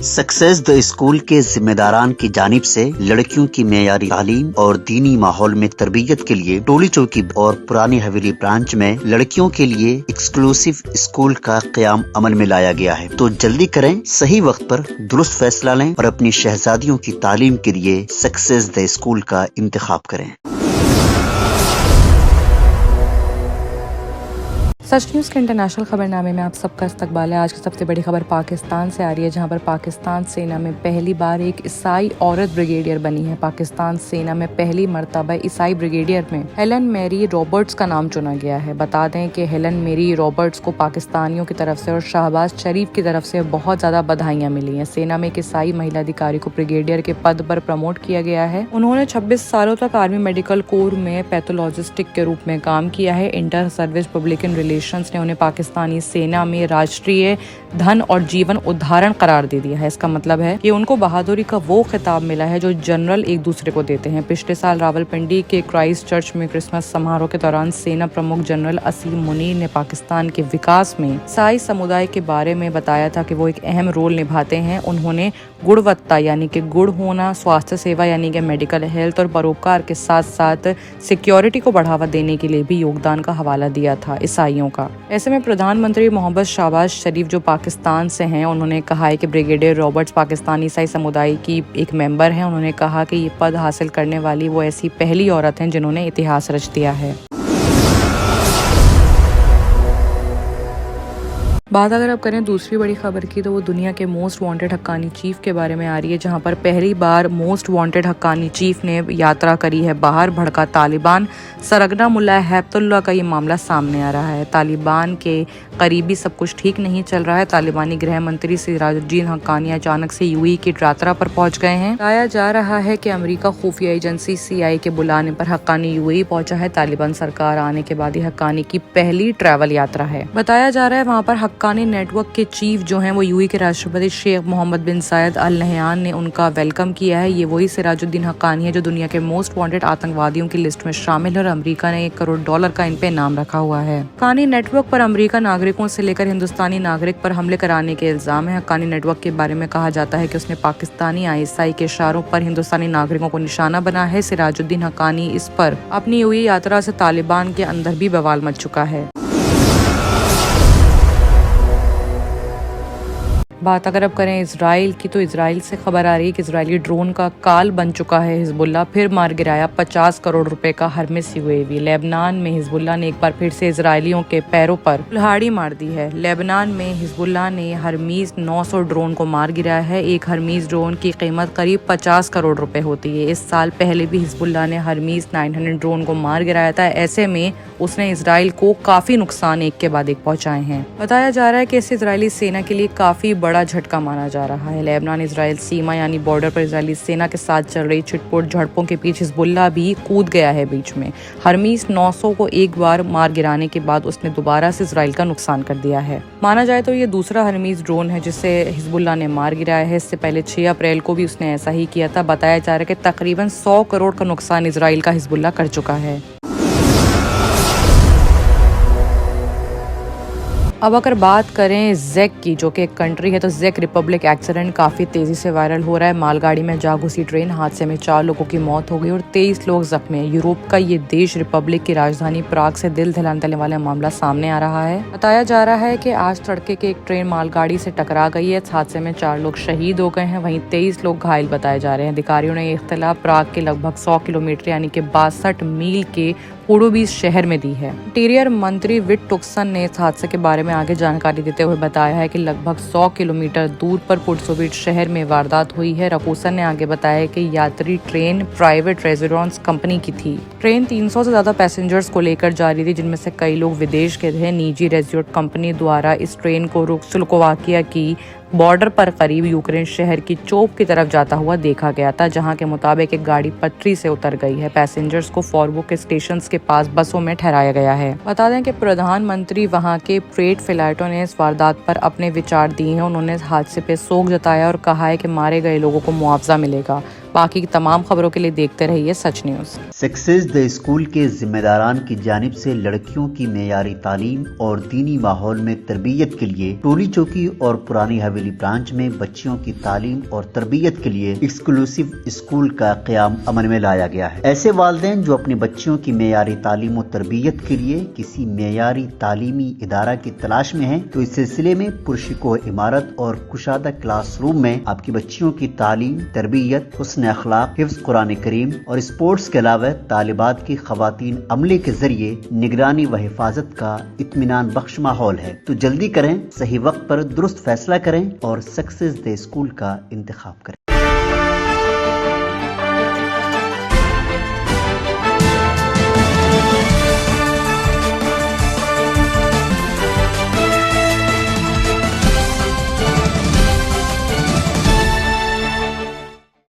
Success the school के जिम्मेदारान की जानिब से लड़कियों की मेयारी तालीम और दीनी माहौल में तरबियत के लिए टोली चौकी और पुरानी हवेली ब्रांच में लड़कियों के लिए एक्सक्लूसिव स्कूल का क़याम अमल में लाया गया है। तो जल्दी करें, सही वक्त पर दुरुस्त फैसला लें और अपनी शहजादियों की तालीम के लिए सक्सेस द स्कूल का इंतखाब करें। सच न्यूज़ के इंटरनेशनल खबरनामे में आप सबका इस्तकबाल है। आज की सबसे बड़ी खबर पाकिस्तान से आ रही है, जहां पर पाकिस्तान सेना में पहली बार एक ईसाई औरत ब्रिगेडियर बनी है। पाकिस्तान सेना में पहली मर्तबा ईसाई ब्रिगेडियर में हेलन मैरी रॉबर्ट्स का नाम चुना गया है। बता दें कि हेलन मैरी रॉबर्ट्स को पाकिस्तानियों की तरफ से और शहबाज शरीफ की तरफ से बहुत ज्यादा बधाइयाँ मिली हैं। सेना में एक ईसाई महिला अधिकारी को ब्रिगेडियर के पद पर प्रमोट किया गया है। उन्होंने 26 सालों तक आर्मी मेडिकल कोर में पैथोलॉजिस्टिक के रूप में काम किया है। इंटर सर्विस पब्लिकन रिलेशन ने उन्हें पाकिस्तानी सेना में राष्ट्रीय धन और जीवन उदाहरण करार दे दिया है। इसका मतलब है कि उनको बहादुरी का वो खिताब मिला है जो जनरल एक दूसरे को देते हैं। पिछले साल रावलपिंडी के क्राइस्ट चर्च में क्रिसमस समारोह के दौरान सेना प्रमुख जनरल असीम मुनीर ने पाकिस्तान के विकास में ईसाई समुदाय के बारे में बताया था कि वो एक अहम रोल निभाते हैं। उन्होंने गुणवत्ता यानी कि गुण होना, स्वास्थ्य सेवा यानी कि मेडिकल हेल्थ और परोपकार के साथ साथ सिक्योरिटी को बढ़ावा देने के लिए भी योगदान का हवाला दिया था ईसाइयों का। ऐसे में प्रधानमंत्री मोहम्मद शहबाज शरीफ जो पाकिस्तान से हैं, उन्होंने कहा है कि ब्रिगेडियर रॉबर्ट्स पाकिस्तानी ईसाई समुदाय की एक मेंबर हैं। उन्होंने कहा कि ये पद हासिल करने वाली वो ऐसी पहली औरत हैं जिन्होंने इतिहास रच दिया है। बात अगर अब करें दूसरी बड़ी खबर की, तो वो दुनिया के मोस्ट वांटेड हक्कानी चीफ के बारे में आ रही है, जहां पर पहली बार मोस्ट वांटेड हक्कानी चीफ ने यात्रा करी है बाहर। भड़का तालिबान सरगना मुल्ला हैबतुल्लाह का ये मामला सामने आ रहा है। तालिबान के करीबी सब कुछ ठीक नहीं चल रहा है। तालिबानी गृह मंत्री सिराजुद्दीन हक्कानी अचानक से यूएई की यात्रा पर पहुंच गए हैं। बताया जा रहा है कि अमेरिका खुफिया एजेंसी CIA के बुलाने पर हक्कानी यूएई पहुंचा है। तालिबान सरकार आने के बाद ही हक्कानी की पहली ट्रैवल यात्रा है। बताया जा रहा है वहाँ पर हक्कानी नेटवर्क के चीफ जो हैं वो यूएई के राष्ट्रपति शेख मोहम्मद बिन जायद अल नहयान ने उनका वेलकम किया है। ये वही सिराजुद्दीन हक्कानी है जो दुनिया के मोस्ट वांटेड आतंकवादियों की लिस्ट में शामिल है और अमेरिका ने $1 करोड़ का इन पे नाम रखा हुआ है। हक्कानी नेटवर्क पर अमेरिका नागरिकों से लेकर हिंदुस्तानी नागरिक पर हमले कराने के इल्जाम है। हक्कानी नेटवर्क के बारे में कहा जाता है कि उसने पाकिस्तानी ISI के इशारों पर हिंदुस्तानी नागरिकों को निशाना बना है। सिराजुद्दीन हक्कानी इस पर अपनी यूएई यात्रा से तालिबान के अंदर भी बवाल मच चुका है। बात अगर अब करें इजराइल की, तो इजराइल से खबर आ रही है कि इजरायली ड्रोन का काल बन चुका है। हिजबुल्लाह फिर मार गिराया $50 करोड़ का हर्मिस UAV। लेबनान में हिजबुल्लाह ने एक बार फिर से इजरायलियों के पैरों पर कुल्हाड़ी मार दी है। लेबनान में हिजबुल्लाह ने हर्मीज 900 ड्रोन को मार गिराया है। एक हर्मीज ड्रोन की कीमत करीब $50 करोड़ होती है। इस साल पहले भी हिजबुल्लाह ने हर्मीज 900 ड्रोन को मार गिराया था। ऐसे में उसने इजराइल को काफी नुकसान एक के बाद एक पहुंचाए हैं। बताया जा रहा है कि इस इजरायली सेना के लिए काफी बड़ा झटका माना जा रहा है। लेबनान इजराइल सीमा यानी बॉर्डर पर इजरायली सेना के साथ चल रही छिटपुट झड़पों के बीच हिजबुल्लाह भी कूद गया है बीच में। हर्मीस 900 को एक बार मार गिराने के बाद उसने दोबारा से इजराइल का नुकसान कर दिया है। माना जाए तो ये दूसरा हर्मीस ड्रोन है जिसे हिजबुल्लाह ने मार गिराया है। इससे पहले 6 अप्रैल को भी उसने ऐसा ही किया था। बताया जा रहा है कि तकरीबन $100 करोड़ का नुकसान इजराइल का हिजबुल्लाह कर चुका है। अब अगर बात करें ज़ेक की, जो कि एक कंट्री है, तो ज़ेक रिपब्लिक एक्सीडेंट काफ़ी तेज़ी से वायरल हो रहा है। मालगाड़ी में जा घुसी ट्रेन हादसे में 4 लोगों की मौत हो गई और 23 लोग जख्मी हैं। यूरोप का ये देश रिपब्लिक की राजधानी प्राग से दिल दहलाने देने वाला मामला सामने आ रहा है। बताया जा रहा है कि आज तड़के के एक ट्रेन मालगाड़ी से टकरा गई है। इस हादसे में 4 लोग शहीद हो गए हैं, वहीं 23 लोग घायल बताए जा रहे हैं। अधिकारियों ने ये इख्तलाफ प्राग के लगभग 100 किलोमीटर यानी कि 62 मील के पुडुबिस शहर में दी है। इंटीरियर मंत्री विट टुक्सन ने इस हादसे के बारे में आगे जानकारी देते हुए बताया है कि लगभग 100 किलोमीटर दूर पर पुडुबिस शहर में वारदात हुई है। रकूसन ने आगे बताया कि यात्री ट्रेन प्राइवेट रेजिडेंस कंपनी की थी। ट्रेन 300 से ज्यादा पैसेंजर्स को लेकर जा रही थी, जिनमें से कई लोग विदेश के थे। निजी रेजिडेंट कंपनी द्वारा इस ट्रेन को स्लोवाकिया की बॉर्डर पर करीब यूक्रेन शहर की चोप की तरफ जाता हुआ देखा गया था, जहां के मुताबिक एक गाड़ी पटरी से उतर गई है। पैसेंजर्स को फॉरबुक के स्टेशन के पास बसों में ठहराया गया है। बता दें कि प्रधानमंत्री वहां के फ्रेट फ्लाइटों ने इस वारदात पर अपने विचार दिए हैं। उन्होंने इस हादसे पे शोक जताया और कहा है कि मारे गए लोगों को मुआवजा मिलेगा। बाकी की तमाम खबरों के लिए देखते रहिए सच न्यूज़। सक्सेस द स्कूल के जिम्मेदारान की जानिब से लड़कियों की मेयारी तालीम और दीनी माहौल में तरबियत के लिए टोली चौकी और पुरानी हवेली ब्रांच में बच्चियों की तालीम और तरबियत के लिए एक्सक्लूसिव स्कूल का क़याम अमल में लाया गया है। ऐसे वालिदैन जो अपनी बच्चियों की मेयारी तालीम और तरबियत के लिए किसी मेयारी तालीमी इदारा की तलाश में है, तो इस सिलसिले में पुरशिको इमारत और कुशादा क्लासरूम में आपकी बच्चियों की तालीम, तरबियत, हुस्न अखलाक, हिफ्ज़ कुरान करीम और स्पोर्ट्स के अलावा तालिबात की खवातीन अमले के जरिए निगरानी व हिफाजत का इत्मीनान बख्श माहौल है। तो जल्दी करें, सही वक्त पर दुरुस्त फैसला करें और सक्सेस द स्कूल का इंतखाब करें।